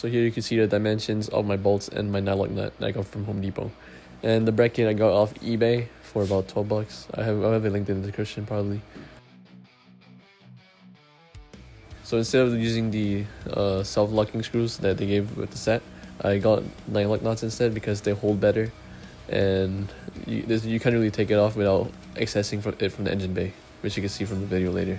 So here you can see the dimensions of my bolts and my nylock nut that I got from Home Depot. And the bracket I got off eBay for about 12 bucks. I'll have it linked in the description probably. So instead of using the self-locking screws that they gave with the set, I got nylock nuts instead because they hold better, and you can't really take it off without accessing it from the engine bay, which you can see from the video later.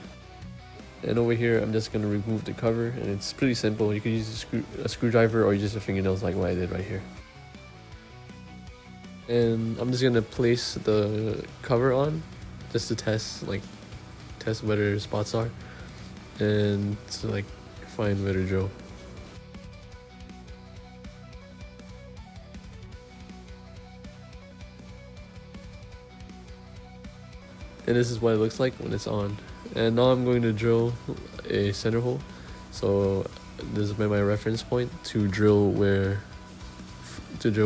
And over here, I'm just going to remove the cover, and it's pretty simple. You can use a screwdriver or use your fingernails like what I did right here. And I'm just going to place the cover on just to test where the spots are and to find where to drill. And this is what it looks like when it's on. And now I'm going to drill a center hole. So this is my reference point to drill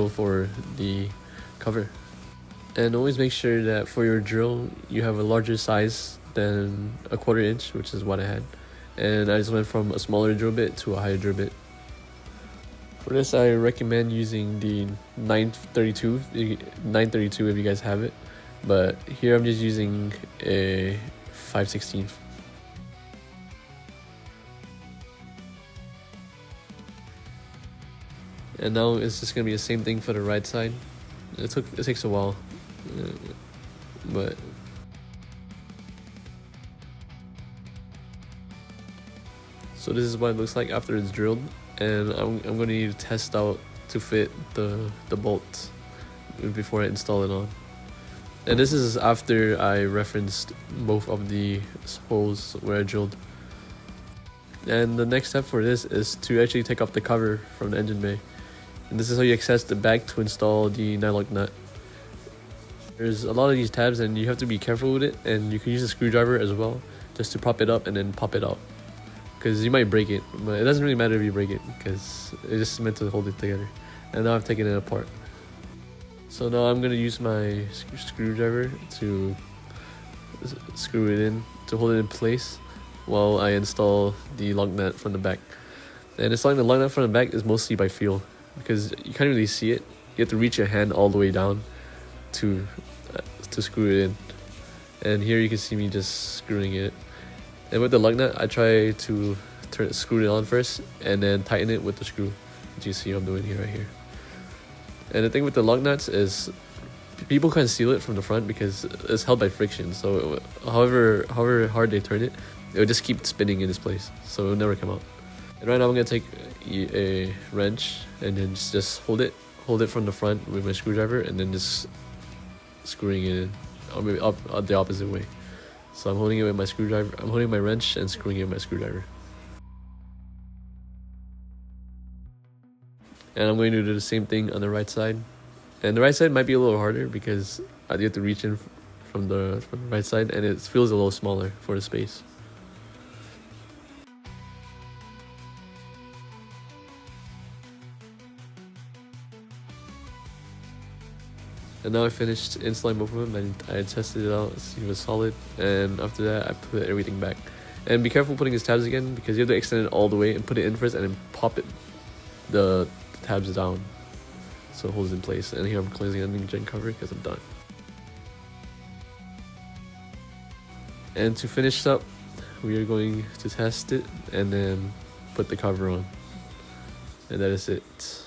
for the cover. And always make sure that for your drill you have a larger size than a 1/4 inch, which is what I had. And I just went from a smaller drill bit to a higher drill bit. For this, I recommend using the 932 if you guys have it. But here I'm just using a 5/16. And now it's just gonna be the same thing for the right side. It takes a while, but so this is what it looks like after it's drilled, and I'm gonna need to test out to fit the bolt before I install it on. And this is after I referenced both of the holes where I drilled. And the next step for this is to actually take off the cover from the engine bay. And this is how you access the back to install the nylock nut. There's a lot of these tabs and you have to be careful with it, and you can use a screwdriver as well just to prop it up and then pop it out, because you might break it, but it doesn't really matter if you break it because it's just meant to hold it together. And now I've taken it apart. So now I'm gonna use my screwdriver to screw it in to hold it in place while I install the lock nut from the back. And installing the lock nut from the back is mostly by feel because you can't really see it. You have to reach your hand all the way down to screw it in. And here you can see me just screwing it. And with the lug nut, I try to screw it on first and then tighten it with the screw, which you see I'm doing here right here. And the thing with the lug nuts is people can't seal it from the front because it's held by friction. So however hard they turn it, it will just keep spinning in its place, so it will never come out. And right now I'm gonna take a wrench and then just hold it from the front with my screwdriver, and then just screwing it in, or maybe up the opposite way. So I'm holding it with my screwdriver. I'm holding my wrench and screwing it with my screwdriver. And I'm going to do the same thing on the right side. And the right side might be a little harder because you have to reach in from the right side, and it feels a little smaller for the space. And now I finished installing both of them, and I tested it out, see if it was solid, and after that I put everything back. And be careful putting his tabs again because you have to extend it all the way and put it in first and then pop the tabs down so it holds in place. And here I'm closing the new gen cover because I'm done. And to finish up, we are going to test it and then put the cover on. And that is it.